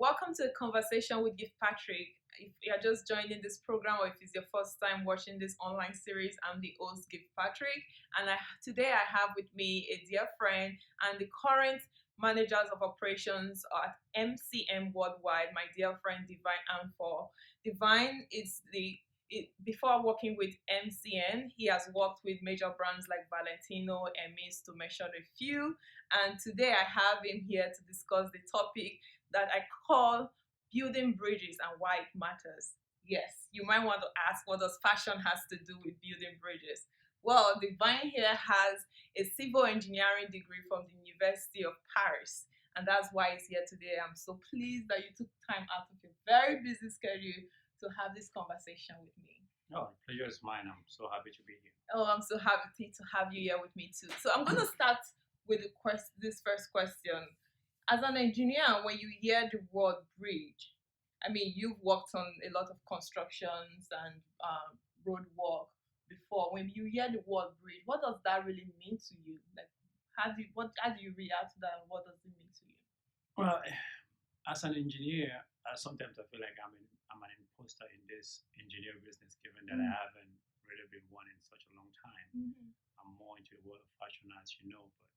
Welcome to a conversation with Gift Patrick. If you're just joining this program or if it's your first time watching this online series, I'm the host, Gift Patrick. And today I have with me a dear friend and the current managers of operations at MCM Worldwide, my dear friend Divine Nfor. Divine is before working with MCN, he has worked with major brands like Valentino and Hermes to mention a few. And today I have him here to discuss the topic that I call building bridges and why it matters. Yes, you might want to ask, what does fashion has to do with building bridges? Well, Divine here has a civil engineering degree from the University of Paris, and that's why he's here today. I'm so pleased that you took time out of your very busy schedule to have this conversation with me. Oh, the pleasure is mine. I'm so happy to be here. Oh, I'm so happy to have you here with me too. So I'm going to start with this first question. As an engineer, when you hear the word bridge, I mean, you've worked on a lot of constructions and road work before. When you hear the word bridge, what does that really mean to you? Like, how do you react to that, and what does it mean to you? Well, as an engineer, sometimes I feel like I'm an imposter in this engineering business, given that I haven't really been one in such a long time. I'm more into the world of fashion, as you know, but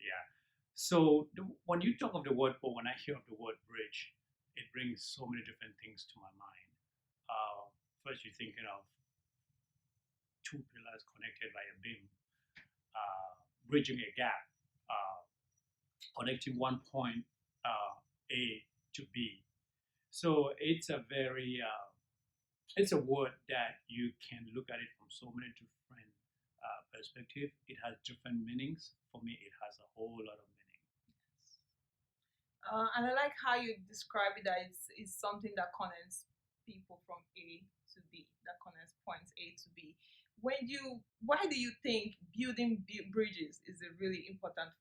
yeah. So when you talk of the word, or when I hear of the word bridge, it brings so many different things to my mind. First, you're thinking of two pillars connected by a beam, bridging a gap, connecting one point A to B. So it's a it's a word that you can look at it from so many different perspectives. It has different meanings. For me, it has a whole lot of meaning. And I like how you describe it, that it's something that connects people from A to B, that connects points A to B. Why do you think building bridges is a really important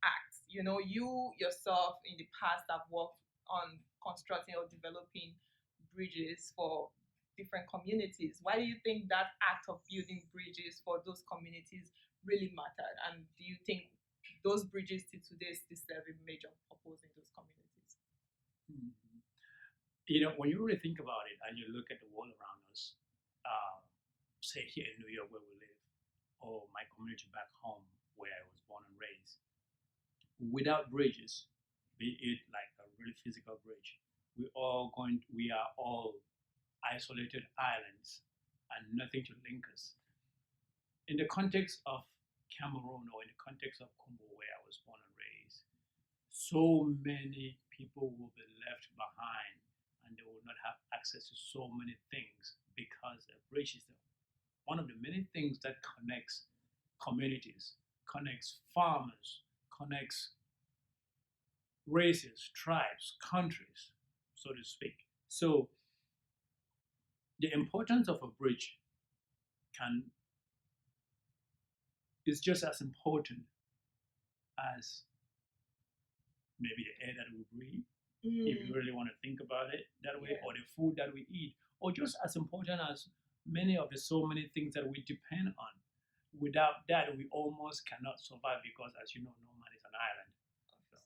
act? You know, you yourself in the past have worked on constructing or developing bridges for different communities. Why do you think that act of building bridges for those communities really mattered? And do you think those bridges to today still serve a major purpose in those communities? Mm-hmm. You know, when you really think about it and you look at the world around us, say here in New York where we live, or my community back home where I was born and raised, without bridges, be it like a really physical bridge, we are all isolated islands and nothing to link us. In the context of Cameroon or in the context of Congo where I was born and raised, so many people will be left behind and they will not have access to so many things because a bridge is one of the many things that connects communities, connects farmers, connects races, tribes, countries, so to speak. So the importance of a bridge is just as important as maybe the air that we breathe, if you really want to think about it that way, or the food that we eat, or just as important as so many things that we depend on. Without that, we almost cannot survive because, as you know, no man is an island. So.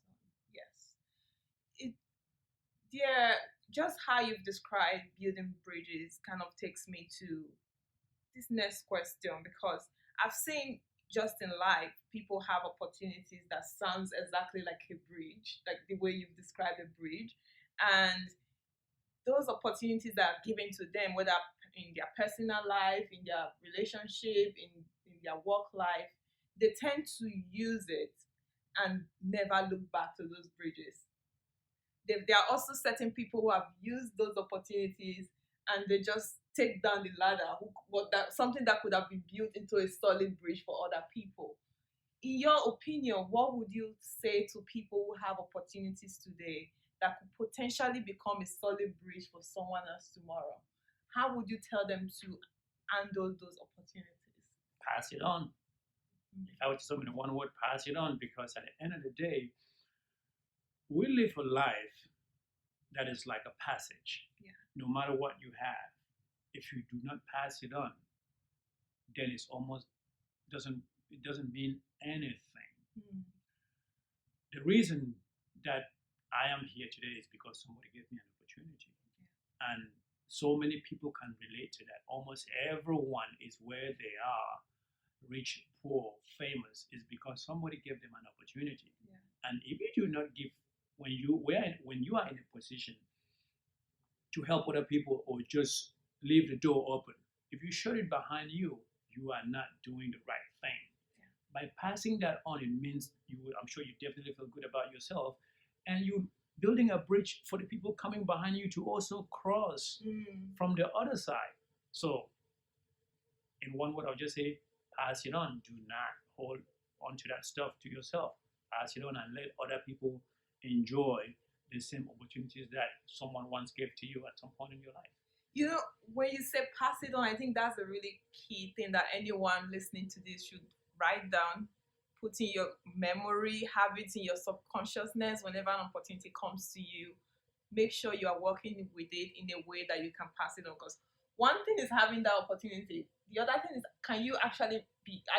Yes. Just how you've described building bridges kind of takes me to this next question, because I've seen just in life people have opportunities that sounds exactly like a bridge, like the way you've described a bridge, and those opportunities that are given to them, whether in their personal life, in their relationship, in their work life, they tend to use it and never look back to those bridges. There are also certain people who have used those opportunities and they just take down the ladder, something that could have been built into a solid bridge for other people. In your opinion, what would you say to people who have opportunities today that could potentially become a solid bridge for someone else tomorrow? How would you tell them to handle those opportunities? Pass it on. If I were to sum it in one word, pass it on, because at the end of the day, we live a life that is like a passage. Yeah. No matter what you have, if you do not pass it on, then it doesn't mean anything. The reason that I am here today is because somebody gave me an opportunity. And so many people can relate to that. Almost everyone is where they are, rich, poor, famous, is because somebody gave them an opportunity. Yeah. And if you do not give, when you are in a position to help other people or just leave the door open, if you shut it behind you, you are not doing the right thing. Yeah. By passing that on, it means I'm sure you definitely feel good about yourself, and you building a bridge for the people coming behind you to also cross from the other side. So, in one word, I'll just say, pass it on. Do not hold on to that stuff to yourself. Pass it on and let other people enjoy the same opportunities that someone once gave to you at some point in your life. You know, when you say pass it on, I think that's a really key thing that anyone listening to this should write down, put in your memory, have it in your subconsciousness whenever an opportunity comes to you. Make sure you are working with it in a way that you can pass it on. Because one thing is having that opportunity. The other thing is, are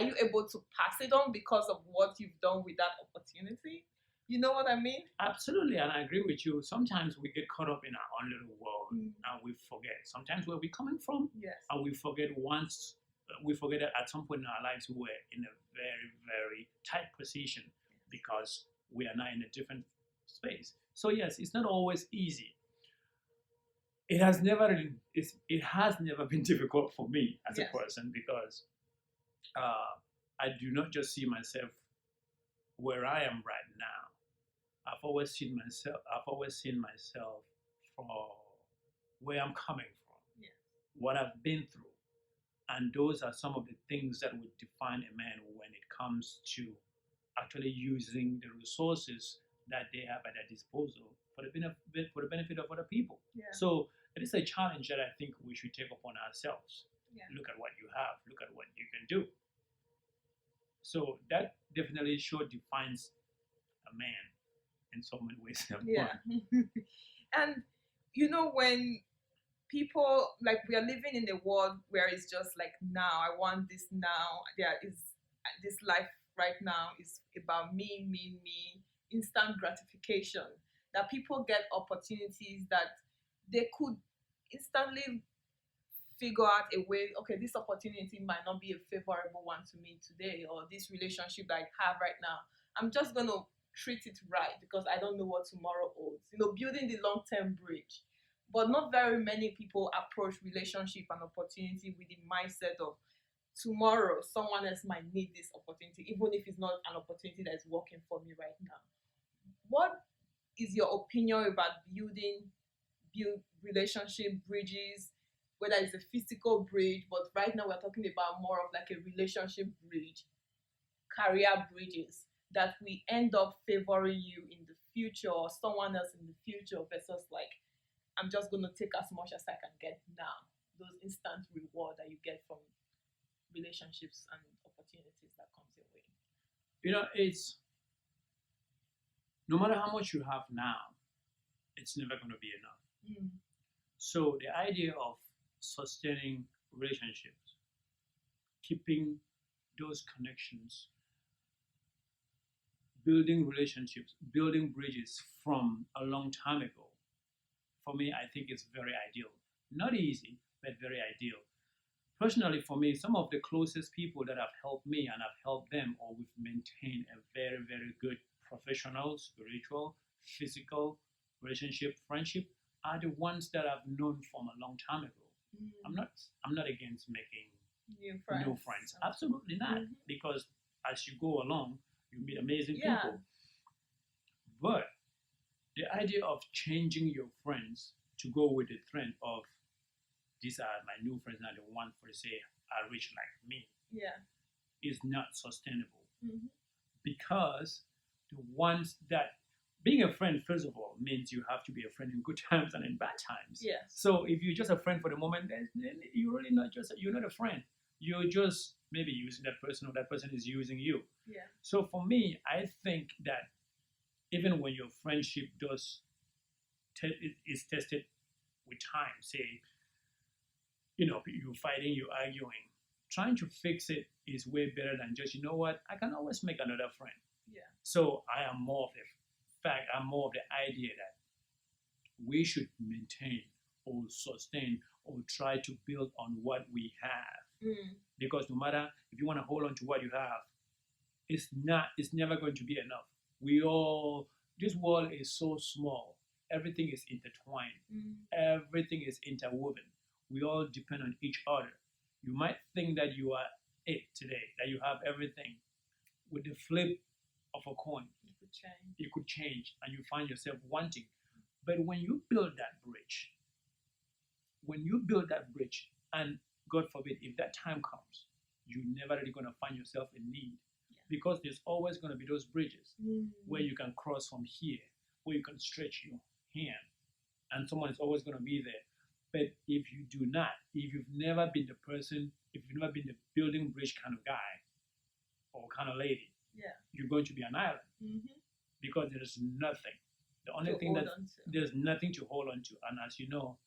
you able to pass it on because of what you've done with that opportunity? You know what I mean? Absolutely, and I agree with you. Sometimes we get caught up in our own little world and we forget sometimes where we're coming from. Yes. And we forget that at some point in our lives we were in a very, very tight position because we are now in a different space. So yes, it's not always easy. It has never been difficult for me as Yes. a person because I do not just see myself where I am right now. I've always seen myself from where I'm coming from, Yes. what I've been through, and those are some of the things that would define a man when it comes to actually using the resources that they have at their disposal for the benefit of other people. Yeah. So it is a challenge that I think we should take upon ourselves. Yeah. Look at what you have. Look at what you can do. So that definitely sure defines a man in so many ways. Yeah. And you know, when people, like, we are living in a world where it's just like, now I want this now. There is this life right now is about me, instant gratification. That people get opportunities that they could instantly figure out a way. Okay, this opportunity might not be a favorable one to me today, or this relationship that I have right now, I'm just gonna treat it right because I don't know what tomorrow holds. You know, building the long-term bridge. But not very many people approach relationship and opportunity with the mindset of tomorrow someone else might need this opportunity, even if it's not an opportunity that is working for me right now. What is your opinion about build relationship bridges, whether it's a physical bridge, but right now we're talking about more of like a relationship bridge, career bridges that we end up favoring you in the future or someone else in the future versus like, I'm just going to take as much as I can get now. Those instant reward that you get from relationships and opportunities that comes your way. You know, it's no matter how much you have now, it's never going to be enough. So the idea of sustaining relationships, keeping those connections, building relationships, building bridges from a long time ago, for me, I think it's very ideal. Not easy, but very ideal. Personally, for me, some of the closest people that have helped me and I've helped them, or we've maintained a very, very good professional, spiritual, physical relationship, friendship, are the ones that I've known from a long time ago. I'm not against making new friends. Absolutely not. Because as you go along, you meet amazing people. But the idea of changing your friends to go with the trend of these are my new friends, not the one for say are rich like me, is not sustainable. Because the ones that being a friend, first of all, means you have to be a friend in good times and in bad times. Yes. So if you're just a friend for the moment, then you're really you're not a friend. You're just maybe using that person or that person is using you. Yeah. So for me, I think that even when your friendship is tested with time, say, you know, you're fighting, you're arguing, trying to fix it is way better than just, you know what, I can always make another friend. Yeah. So I am more of a fact, I'm more of the idea that we should maintain or sustain or try to build on what we have. Because no matter if you want to hold on to what you have, it's never going to be enough. We all this world is so small. Everything is intertwined. Everything is interwoven. We all depend on each other. You might think that you are it today, that you have everything. With the flip of a coin, it could change and you find yourself wanting. But when you build that bridge, and God forbid, if that time comes, you're never really going to find yourself in need. Because there's always going to be those bridges where you can cross from here, where you can stretch your hand, and someone is always going to be there. But if you do not, if you've never been the person, if you've never been the building bridge kind of guy or kind of lady, you're going to be an island because there is nothing. The only thing that there's nothing to hold on to, and as you know,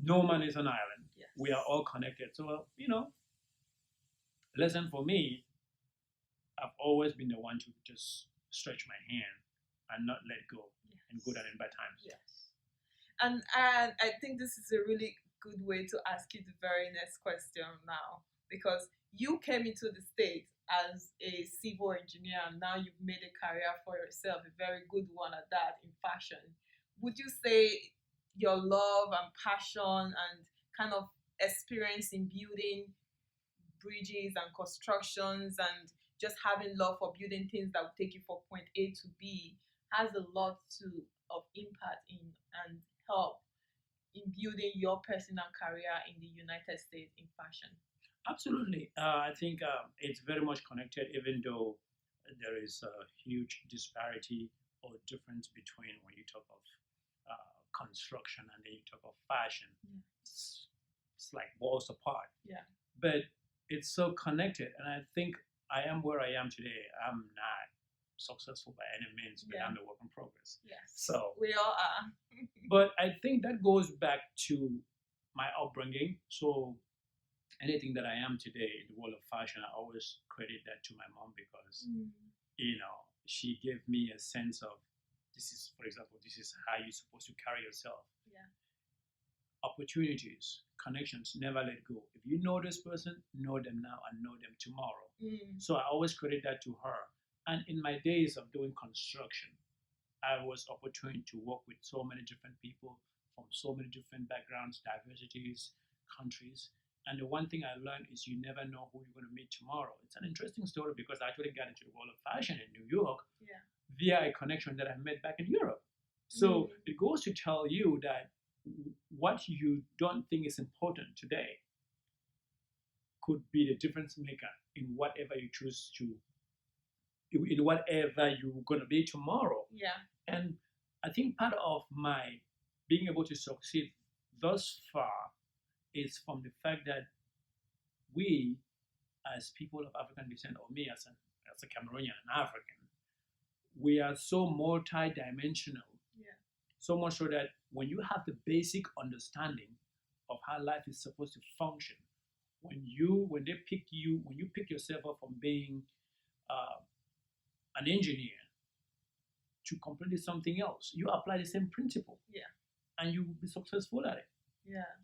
no man is an island. We are all connected. So lesson for me, I've always been the one to just stretch my hand and not let go and go down in bad times. And I think this is a really good way to ask you the very next question now, because you came into the States as a civil engineer and now you've made a career for yourself, a very good one at that, in fashion. Would you say your love and passion and kind of experience in building bridges and constructions and just having love for building things that will take you from point A to B has a lot of impact in and help in building your personal career in the United States in fashion? Absolutely. I think it's very much connected, even though there is a huge disparity or difference between when you talk of construction and then you talk of fashion. It's like worlds apart. But it's so connected, and I think I am where I am today. I'm not successful by any means, but I'm a work in progress. So we all are. but I think that goes back to my upbringing. So anything that I am today in the world of fashion, I always credit that to my mom because she gave me a sense of this is, for example, this is how you're supposed to carry yourself. Opportunities, connections, never let go. If you know this person, know them now and know them tomorrow. So I always credit that to her. And in my days of doing construction, I was opportune to work with so many different people from so many different backgrounds, diversities, countries. And the one thing I learned is you never know who you're going to meet tomorrow. It's an interesting story because I actually got into the world of fashion in New York via a connection that I met back in Europe. So it goes to tell you that what you don't think is important today could be the difference maker in whatever you choose to, in whatever you're going to be tomorrow. And I think part of my being able to succeed thus far is from the fact that we, as people of African descent, or me as a Cameroonian and African, we are so multi-dimensional. So much so that when you have the basic understanding of how life is supposed to function, when you pick yourself up from being an engineer to completely something else, you apply the same principle, and you will be successful at it.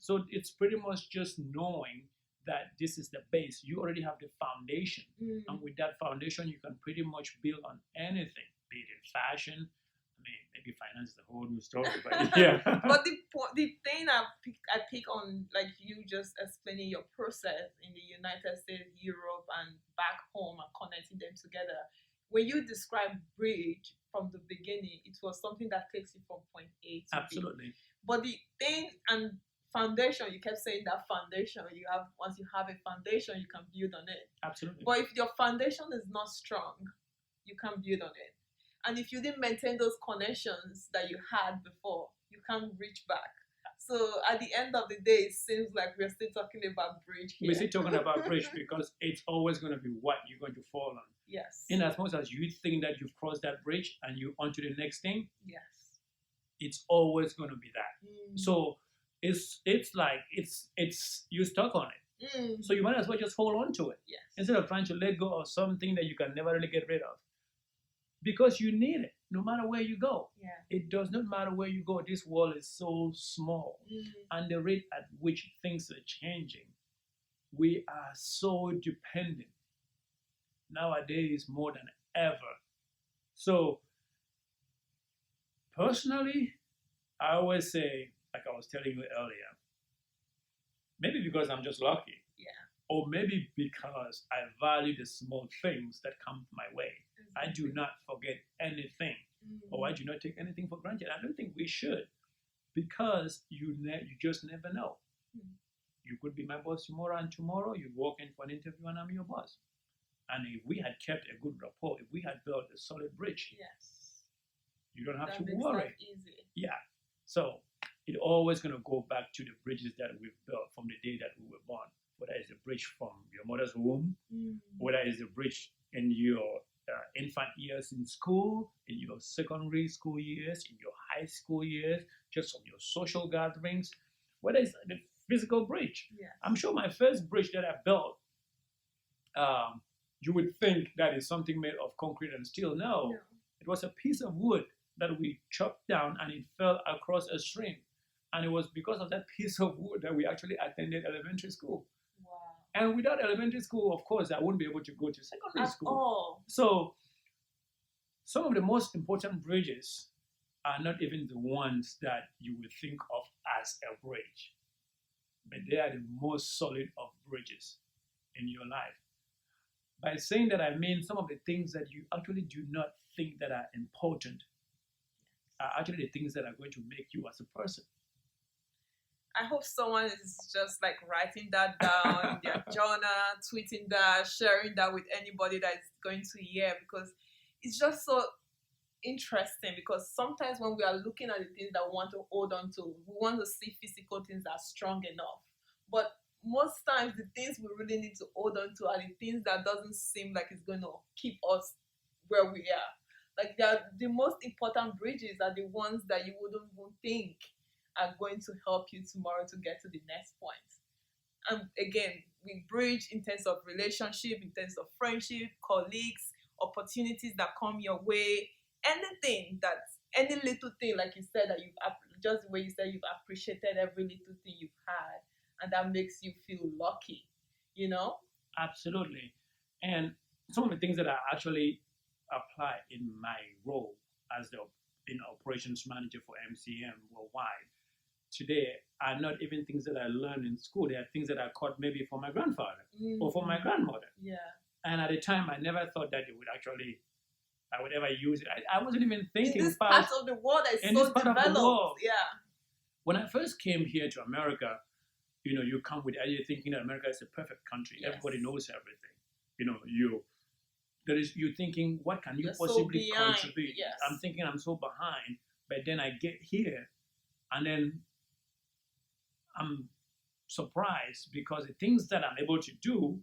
So it's pretty much just knowing that this is the base. You already have the foundation, and with that foundation, you can pretty much build on anything, be it in fashion. I mean, maybe finance is a whole new story, but But the thing I pick on, like you just explaining your process in the United States, Europe, and back home, and connecting them together. When you describe bridge from the beginning, it was something that takes you from point A to absolutely. B. But the thing and foundation, you kept saying that foundation you have. Once you have a foundation, you can build on it. Absolutely. But if your foundation is not strong, you can't build on it. And if you didn't maintain those connections that you had before, you can't reach back. So at the end of the day, it seems like we're still talking about bridge here. We're still talking about bridge because it's always going to be what you're going to fall on. In as much as you think that you've crossed that bridge and you're onto the next thing, it's always going to be that. So it's like you're stuck on it. So you might as well just hold on to it instead of trying to let go of something that you can never really get rid of. because you need it no matter where you go. Yeah. It does not matter where you go. This world is so small, and the rate at which things are changing, we are so dependent nowadays more than ever. So, personally, I always say, like I was telling you earlier, maybe because I'm just lucky, Yeah. or maybe because I value the small things that come my way. I do Exactly. not forget anything, or I do not take anything for granted. I don't think we should, because you just never know. Mm. You could be my boss tomorrow, and tomorrow you walk in for an interview, and I'm your boss. And if we had kept a good rapport, if we had built a solid bridge, Yes. you don't have That to makes worry. life easy. Yeah. So it always gonna go back to the bridges that we've built from the day that we were born. Whether it's the bridge from your mother's womb, whether it's the bridge in your infant years in school, in your secondary school years, in your high school years, just from your social gatherings, whether it's the physical bridge. Yes. I'm sure my first bridge that I built, you would think that is something made of concrete and steel. No, No. it was a piece of wood that we chopped down and it fell across a stream. And it was because of that piece of wood that we actually attended elementary school. Wow. And without elementary school, of course, I wouldn't be able to go to secondary At school. all. So, some of the most important bridges are not even the ones that you would think of as a bridge, but they are the most solid of bridges in your life. By saying that, I mean some of the things that you actually do not think that are important are actually the things that are going to make you as a person. I hope someone is just like writing that down in their journal, tweeting that, sharing that with anybody that is going to hear, because it's just so interesting. Because sometimes when we are looking at the things that we want to hold on to, we want to see physical things that are strong enough. But most times the things we really need to hold on to are the things that doesn't seem like it's going to keep us where we are. Like the most important bridges are the ones that you wouldn't even think are going to help you tomorrow to get to the next point. And again, we bridge in terms of relationship, in terms of friendship, colleagues, opportunities that come your way, anything that, any little thing, like you said, that you've just the way you said you've appreciated every little thing you've had, and that makes you feel lucky, you know? Absolutely. And some of the things that I actually apply in my role as the operations manager for MCM worldwide today are not even things that I learned in school. They are things that I caught maybe from my grandfather or from my grandmother. Yeah. And at the time, I never thought that it would actually, I would ever use it. I wasn't even thinking In this about part of the world that is in so this part of the developed. world. Yeah. When I first came here to America, you come with the idea thinking that America is a perfect country. Yes. Everybody knows everything. You're thinking, what can you You're so possibly behind. contribute? Yes. I'm thinking I'm so behind, but then I get here, and then I'm surprised because the things that I'm able to do,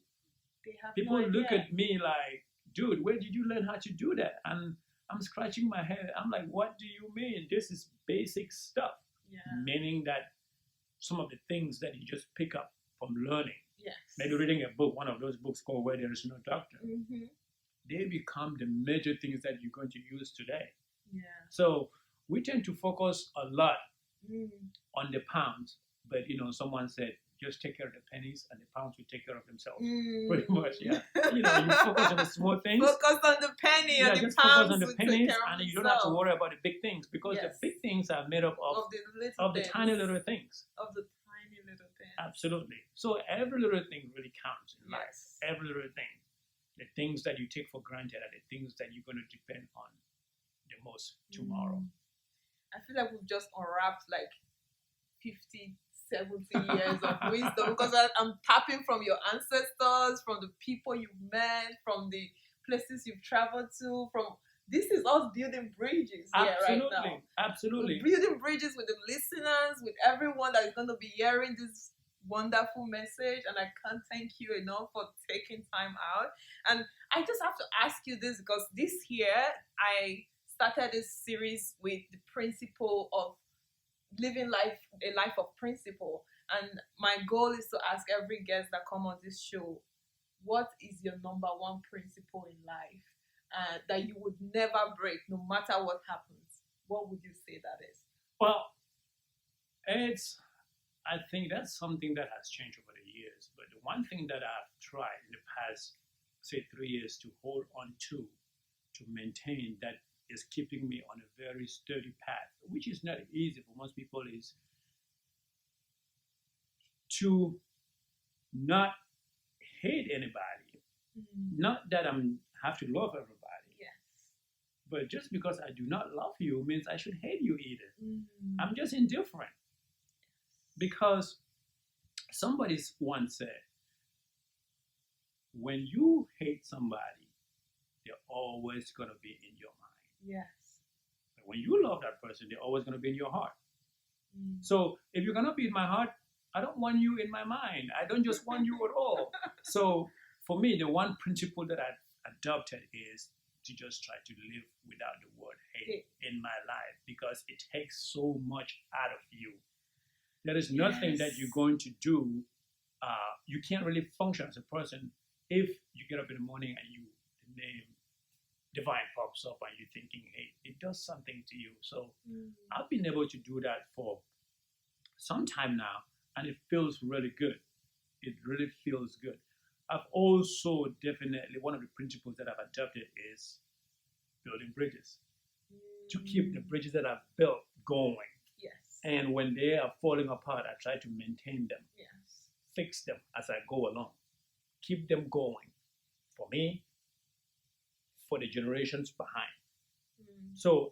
They have people no look idea. at me like, dude, where did you learn how to do that? And I'm scratching my head. I'm like, what do you mean? This is basic stuff. Yeah. Meaning that some of the things that you just pick up from learning, Yes. maybe reading a book, one of those books called Where There Is No Doctor, they become the major things that you're going to use today. Yeah. So we tend to focus a lot Mm. on the pounds, but someone said, just take care of the pennies and the pounds will take care of themselves. Pretty much, yeah. You focus on the small things. Focus on the penny Yeah, and the just pounds focus on the will take pennies, care of and you don't have to themselves. worry about the big things, because Yes. the big things are made up Of the little of the things. tiny little things. Of the tiny little things. Absolutely. So every little thing really counts in life. Yes. Every little thing. The things that you take for granted are the things that you're going to depend on the most tomorrow. I feel like we've just unwrapped like 50, 70 years of wisdom, because I'm tapping from your ancestors, from the people you've met, from the places you've traveled to, this is us building bridges here right now. Absolutely. We're building bridges with the listeners, with everyone that is going to be hearing this wonderful message, and I can't thank you enough for taking time out. And I just have to ask you this, because this year I started this series with the principle of living a life of principle, and my goal is to ask every guest that come on this show, what is your number one principle in life? that you would never break no matter what happens, what would you say that is? Well, it's I think that's something that has changed over the years. But the one thing that I've tried in the past, say, 3 years to hold on to maintain that is keeping me on a very sturdy path, which is not easy for most people, is to not hate anybody. Not that I'm have to love everybody, Yes. but just because I do not love you means I should hate you either. Mm. I'm just indifferent because somebody once said, when you hate somebody, they're always going to be in your mind. Yes. But when you love that person, they're always going to be in your heart. Mm. So if you're going to be in my heart, I don't want you in my mind. I don't just want you at all. So for me, the one principle that I adopted is to just try to live without the word hate in my life, because it takes so much out of you. There is nothing that you're going to do. You can't really function as a person if you get up in the morning and the name Divine pops up and you're thinking, hey, it does something to you. So I've been able to do that for some time now, and it feels really good. It really feels good. I've also definitely, one of the principles that I've adopted is building bridges, to keep the bridges that I've built going. Yes. And when they are falling apart, I try to maintain them, Yes. fix them as I go along, keep them going for me, for the generations behind. So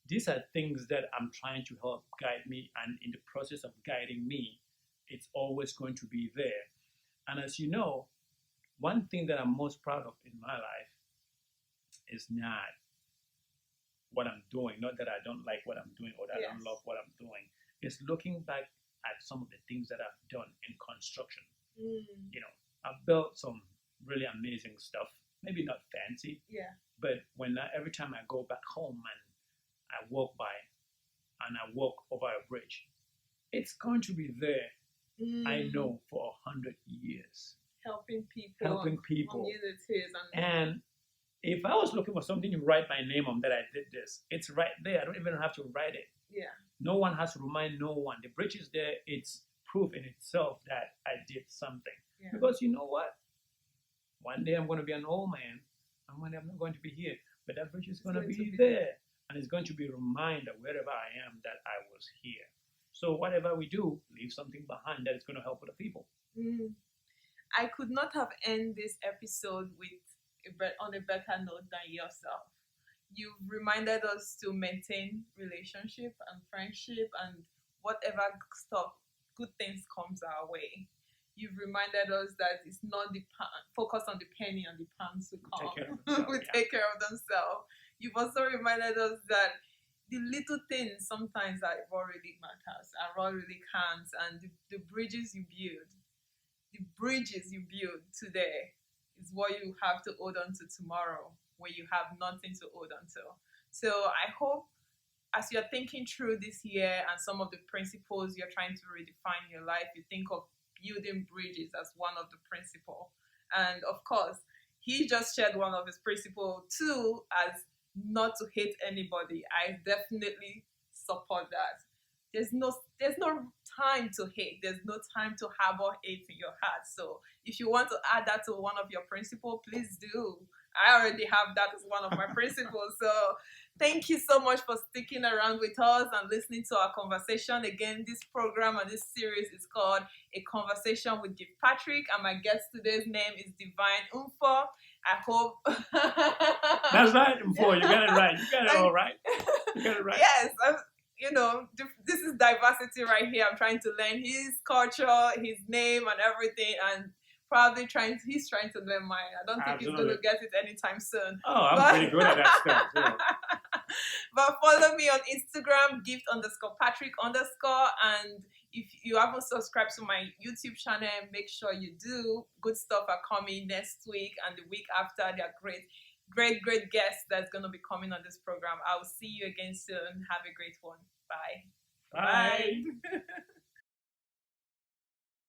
these are things that I'm trying to help guide me, and in the process of guiding me, it's always going to be there. And as you know, one thing that I'm most proud of in my life is not what I'm doing, not that I don't like what I'm doing or that I don't love what I'm doing. It's looking back at some of the things that I've done in construction. You know, I've built some really amazing stuff, maybe not fancy, but every time I go back home and I walk by and I walk over a bridge, it's going to be there, I know, for 100 years. Helping people. Communities. And if I was looking for something to write my name on that I did this, it's right there. I don't even have to write it. Yeah. No one has to remind no one. The bridge is there. It's proof in itself that I did something. Yeah. Because you know what? One day I'm going to be an old man, and one day I'm not going to be here. But that bridge is going to be there. And it's going to be a reminder wherever I am that I was here. So whatever we do, leave something behind that is going to help other people. I could not have ended this episode on a better note than yourself. You've reminded us to maintain relationship and friendship and whatever stuff, good things comes our way. You've reminded us that it's not focus on the penny and the pounds to come. We take care of themselves. You've also reminded us that the little things sometimes are what really matters, are what really counts, and the bridges you build today is what you have to hold on to tomorrow when you have nothing to hold on to. So I hope as you're thinking through this year and some of the principles you're trying to redefine your life, you think of building bridges as one of the principles. And of course, he just shared one of his principles too, as not to hate anybody. I definitely support that. There's no time to hate. There's no time to harbor hate in your heart. So if you want to add that to one of your principles, please do. I already have that as one of my principles. So thank you so much for sticking around with us and listening to our conversation. Again, this program and this series is called A Conversation with Gift Patrick, and my guest today's name is Divine Nfor. I hope that's right, Nfor. You got it right. You got it all right. You got it right. Yes. This is diversity right here. I'm trying to learn his culture, his name, and everything, and probably he's trying to learn mine. I don't think he's going to get it anytime soon. Oh, I'm pretty good at that stuff. Yeah. But follow me on Instagram, gift_Patrick_. And if you haven't subscribed to my YouTube channel, make sure you do. Good stuff are coming next week and the week after. They are great guests that's going to be coming on this program. I will see you again soon. Have a great one. Bye. Bye.